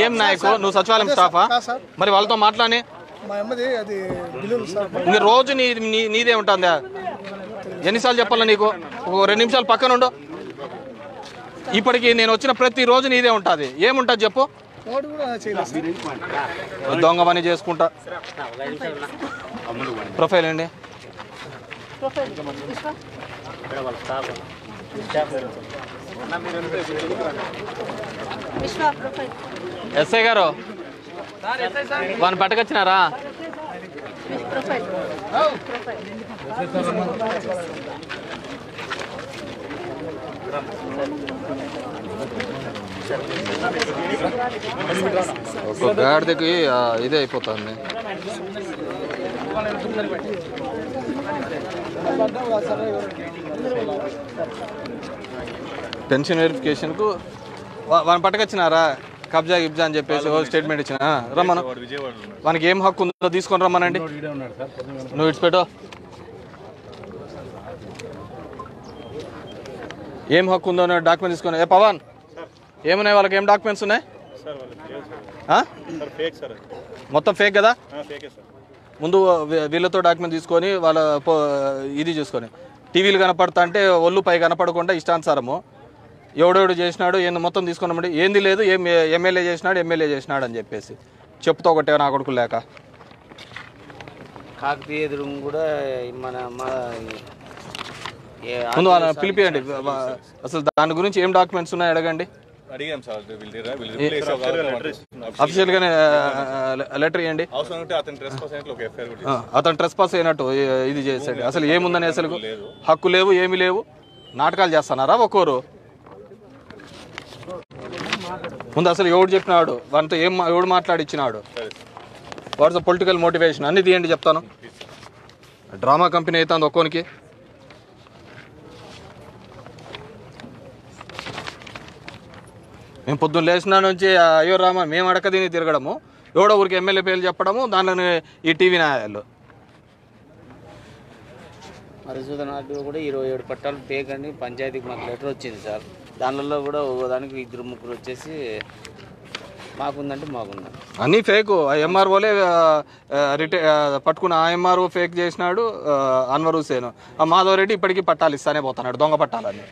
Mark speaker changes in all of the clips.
Speaker 1: ఏం నాయకు నువ్వు సచివాలయం స్టాఫా? మరి వాళ్ళతో మాట్లాడి రోజు నీదే ఉంటుందా? ఎన్నిసార్లు చెప్పాలా నీకు? 2 నిమిషాలు పక్కన ఉండు. ఇప్పటికి నేను వచ్చిన ప్రతి రోజు నీదే ఉంటుంది. ఏముంటుంది చెప్పు? దొంగ పని చేసుకుంటా. ప్రొఫైల్ అండి. ఎస్ఐ గారు వాడిని పట్టుకొచ్చినారా? ఒక గాడిదకి ఇదే అయిపోతుంది. పెన్షన్ వెరిఫికేషన్కు వాడిని పట్టుకొచ్చినారా? కబ్జా గిబ్జా అని చెప్పేసి స్టేట్మెంట్ ఇచ్చిన రమ్మను. వానికి ఏం హక్కు ఉందో తీసుకొని రమ్మనండి. నువ్వు ఇడిచిపెట్టు. ఏం హక్కు ఉందో డాక్యుమెంట్ తీసుకొని. పవన్ ఏమున్నాయి వాళ్ళకి? ఏం డాక్యుమెంట్స్ ఉన్నాయి? మొత్తం ఫేక్ కదా? ముందు వీళ్ళతో డాక్యుమెంట్ తీసుకొని వాళ్ళ ఇది చూసుకొని టీవీలు కనపడతా అంటే ఒళ్ళు పై కనపడకుండా ఇష్టానుసారము ఎవడెవడు చేసినాడు ఏంది మొత్తం తీసుకున్నామండి. ఏంది లేదు ఏం ఎమ్మెల్యే చేసినాడు అని చెప్పేసి చెప్తా ఒకటే నా కొడుకు లేక
Speaker 2: కాకతీయ ఎదురు కూడా
Speaker 1: ముందు పిలిపియండి. అసలు దాని గురించి ఏం డాక్యుమెంట్స్ ఉన్నాయి అడగండి. అఫీషియల్ గానే లెటర్ ఇవ్వండి. అతను ట్రెస్ పాస్ అయినట్టు ఇది చేసాడు. అసలు ఏముందని అసలు హక్కు లేవు ఏమి లేవు. నాటకాలు చేస్తున్నారా ఒక్కోరు? ముందు అసలు ఎవడు చెప్పినాడు వాటితో ఎవడు మాట్లాడిచ్చినాడు? వాట్స్ ద పొలిటికల్ మోటివేషన్ అన్ని తీయండి చెప్తాను. డ్రామా కంపెనీ అవుతుంది ఒక్కోనికి. మేము పొద్దున్న లేచిన నుంచి అయ్యో రామా మేము అడక తిని తిరగడము, ఎవడో ఊరికి ఎమ్మెల్యే పేర్లు చెప్పడము, దాంట్లో ఈ టీవీ న్యాయాలు.
Speaker 2: మధుసూదన్ ఆర్డీఓ కూడా 27 పట్టాలు ఫేక్ అని పంచాయతీకి మాకు లెటర్ వచ్చింది సార్. దానిలో కూడా దానికి 2-3 వచ్చేసి మాకుందంటే మాకుందండి.
Speaker 1: అన్నీ ఫేకు. ఎంఆర్ఓలే పట్టుకున్న ఎంఆర్ఓ ఫేక్ చేసినాడు అన్వర్ హుసేన్. మాధవ్ రెడ్డి ఇప్పటికీ పట్టాలు ఇస్తానే పోతున్నాడు, దొంగ పట్టాలని.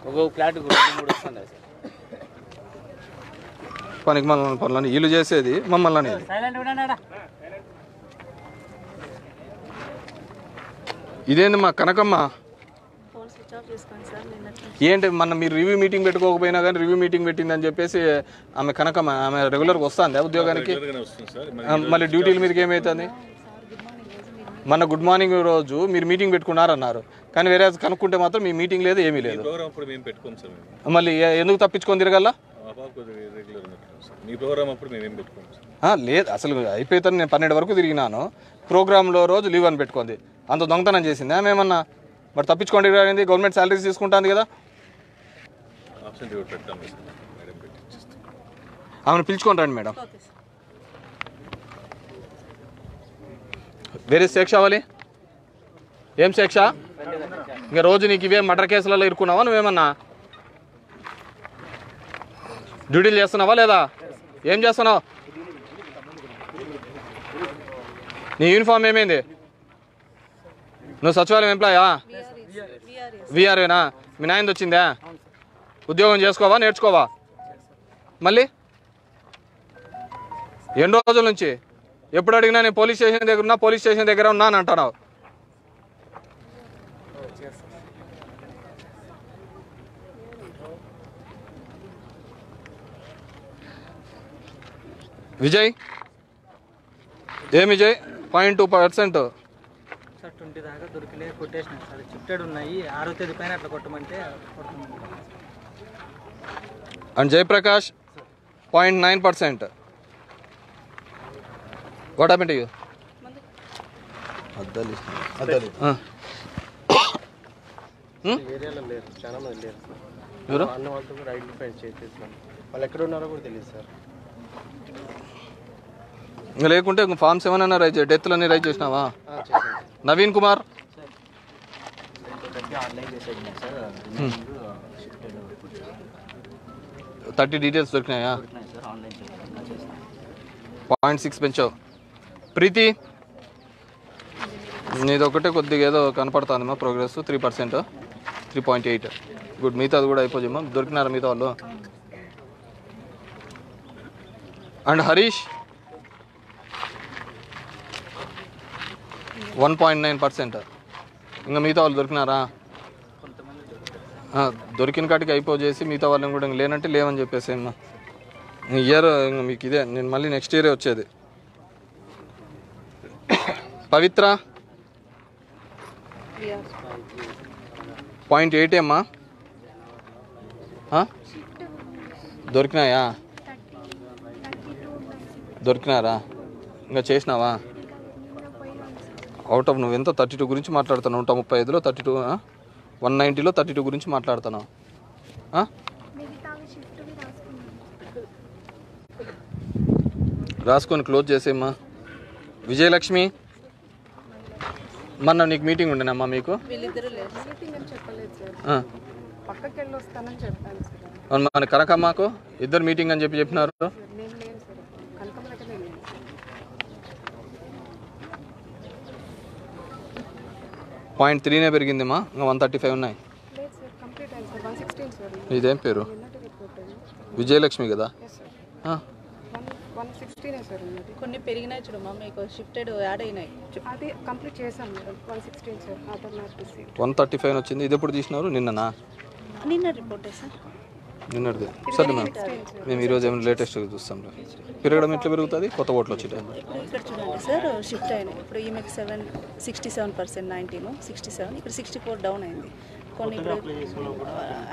Speaker 2: ఒక్కొక్క ఫ్లాట్ 2-3 వస్తున్నాయి సార్.
Speaker 1: పనికి మమ్మల్ని పనులని వీళ్ళు చేసేది మమ్మల్ని అనేది. ఇదేంది మా కనకమ్మ ఏంటి మొన్న మీరు రివ్యూ మీటింగ్ పెట్టుకోకపోయినా కానీ రివ్యూ మీటింగ్ పెట్టిందని చెప్పేసి ఆమె కనకమ్మ ఆమె రెగ్యులర్గా వస్తుంది ఉద్యోగానికి. మళ్ళీ డ్యూటీల మీదకి ఏమవుతుంది? మొన్న గుడ్ మార్నింగ్ రోజు మీరు మీటింగ్ పెట్టుకున్నారన్నారు, కానీ వేరే కనుక్కుంటే మాత్రం మీ మీటింగ్ లేదు ఏమీ లేదు. మళ్ళీ ఎందుకు తప్పించుకొని తిరగల? లేదు అసలు అయిపోతాను. నేను 12 వరకు తిరిగినాను. ప్రోగ్రాంలో రోజు లీవ్ అని పెట్టుకుంది. అంత దొంగతనం చేసింది ఆమెమన్నా? మరి తప్పించుకోండి రాయింది. గవర్నమెంట్ శాలరీస్ తీసుకుంటుంది కదా. ఆమెను పిలుచుకొని రండి మేడం. వేరే శిక్ష అవ్వాలి. ఏం శిక్ష? ఇంకా రోజు నీకు ఇవే మర్డర్ కేసులలో ఇరుక్కున్నావా నువ్వేమన్నా? డ్యూటీలు చేస్తున్నావా లేదా? ఏం చేస్తున్నావు? నీ యూనిఫామ్ ఏమైంది? నువ్వు సచివాలయం ఎంప్లాయా? విఆర్ఏనా? మీ నాయనది వచ్చిందా? ఉద్యోగం చేసుకోవా నేర్చుకోవా? మళ్ళీ ఎన్ని రోజుల నుంచి ఎప్పుడు అడిగినా నేను పోలీస్ స్టేషన్ దగ్గర ఉన్నా, పోలీస్ స్టేషన్ దగ్గర ఉన్నా అని అంటున్నావు. విజయ్ ఏం విజయ్ 0.2%
Speaker 3: సార్ 20 దాకా దొరికిలే కొట్టేసినారు సార్. చిప్టెడ్ ఉన్నాయి 6వ తేదీ పైన అట్లా కొట్టమంటే
Speaker 1: and Jayaprakash 0.9%. What happened to you?
Speaker 4: ఏరియాలో లేరు, చాలా మంది లేరు సార్. అన్న వాళ్ళతో కూడా ఐడెంటిఫై చేసేసాం. వాళ్ళు ఎక్కడ ఉన్నారో కూడా తెలియదు సార్.
Speaker 1: ఇంకా లేకుంటే ఫామ్ 7 అన్న రైజ్ డెత్లన్నీ రైజ్ చేసినావా? నవీన్ కుమార్ 30 డీటెయిల్స్ దొరికినాయా?
Speaker 2: దొరికినాయి సార్, ఆన్లైన్ చెక్ చేస్తాను.
Speaker 1: 0.6 పెంచావు. ప్రీతి నీది ఒకటే కొద్దిగా ఏదో కనపడుతుందమ్మా ప్రోగ్రెస్ 3%, 3.8. గుడ్. మిగతా అది కూడా అయిపోజమ్మా. దొరికినారా మిగతా వాళ్ళు? అండ్ హరీష్ 1.9%. ఇంకా మిగతా వాళ్ళు దొరికినారా? దొరికిన కాటికి అయిపోజేసి మిగతా వాళ్ళని కూడా ఇంక లేనంటే లేవని చెప్పేసి అమ్మా. ఇయర్ ఇంకా మీకు ఇదే, నేను మళ్ళీ నెక్స్ట్ ఇయరే వచ్చేది. పవిత్ర 0.8 అమ్మా. దొరికినాయా? దొరికినారా? ఇంకా చేసినావా? అవుట్ ఆఫ్ నువ్వు ఎంత 32 గురించి మాట్లాడుతున్నావు. 135లో 32, 190లో 32 గురించి మాట్లాడుతున్నావు. రాసుకొని క్లోజ్ చేసేమ్మా. విజయలక్ష్మి మొన్న నీకు మీటింగ్ ఉండేనమ్మా మీకు? మన కనకమ్మకు ఇద్దరు మీటింగ్ అని చెప్పినారు. 0.3 పెరిగిందిమ్మా. ఇంకా 135 ఉన్నాయి. ఇదేం పేరు? విజయలక్ష్మి కదా?
Speaker 5: కొన్ని పెరిగినాయి చూడమ్మా, మీకు షిఫ్టెడ్ యాడ్ అయినాయి.
Speaker 6: అది కంప్లీట్ చేసాం మేడం. 116 సార్, ఆధార్ ఆర్టీసీ
Speaker 1: 135 వచ్చింది. ఇది ఎప్పుడు తీసినారు? నిన్ననా?
Speaker 5: నిన్న రిపోర్ట్ సార్.
Speaker 1: నిన్నటిది. సరే మ్యామ్, మేము ఈరోజు ఏమైనా లేటెస్ట్గా చూస్తాం. పెరగడం ఎట్లా పెరుగుతుంది? కొత్త ఓట్లు వచ్చేటాయి.
Speaker 5: ఇప్పుడు ఇక్కడ చూడండి సార్, షిఫ్ట్ అయినాయి. ఇప్పుడు ఈమెకి 67%, 19, 67, ఇక్కడ 64 డౌన్ అయింది. కొన్ని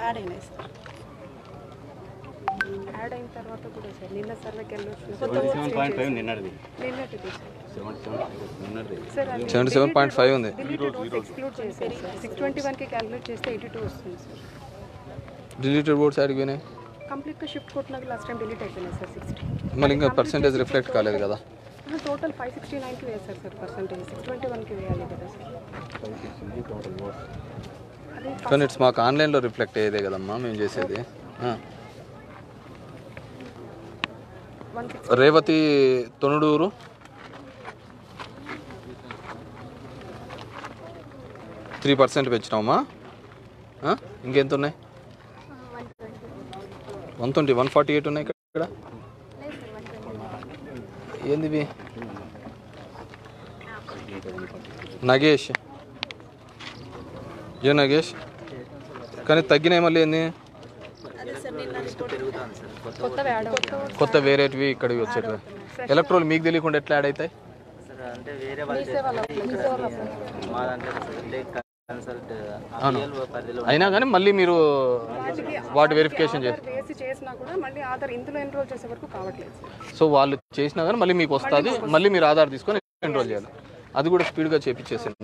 Speaker 5: యాడ్ అయినాయి సార్.
Speaker 6: యాడ్ అయిన తర్వాత కూడా సార్ నిన్న సర్వేకి వెళ్ళొచ్చు.
Speaker 1: 77.5 ఉంది.
Speaker 6: ఎక్స్క్లూడ్ చేశారు సార్. 621కి క్యాలిక్యులేట్ చేస్తే 82 వస్తుంది సార్.
Speaker 1: డిలీటెడ్ ఓట్స్ యాడికి పోయినాయి?
Speaker 6: కంప్లీట్గా షిఫ్ట్ కొట్టినాక లాస్ట్ టైం డిలీట్ అయిపోయినాయి సార్ 60.
Speaker 1: మళ్ళీ ఇంకా పర్సెంటేజ్ రిఫ్లెక్ట్ కాలేదు కదా?
Speaker 6: టోటల్ 569కి వేశారు సార్ పర్సెంటేజ్. 621కి వేయాలి కదా సార్.
Speaker 1: కానీ ఇట్స్ మాకు ఆన్లైన్లో రిఫ్లెక్ట్ అయ్యేదే కదమ్మా మేము చేసేది. రేవతి తొనుడూరు 3% పెంచినావమ్మా. ఇంకెంత ఉన్నాయి? 120, 148 ఉన్నాయి ఇక్కడ. ఏంది ఇవి? నగేష్, ఏ నగేష్? కానీ తగ్గినాయి మళ్ళీ. ఏంది కొత్త వేరేటివి ఇక్కడికి వచ్చేటివి? ఎలక్ట్రోల్ మీకు తెలియకుండా ఎట్లా యాడ్ అవుతాయి?
Speaker 2: అంటే వేరే
Speaker 1: అయినా కానీ మళ్ళీ మీరు వాటి వెరిఫికేషన్
Speaker 6: చేసినా కూడా మళ్ళీ ఆధార్ ఇందులో ఎన్రోల్ చేసే వరకు కావట్లేదు.
Speaker 1: సో వాళ్ళు చేసినా కానీ మళ్ళీ మీకు వస్తుంది. మళ్ళీ మీరు ఆధార్ తీసుకొని ఎన్రోల్ చేయాలి. అది కూడా స్పీడ్గా చేపించేసాను.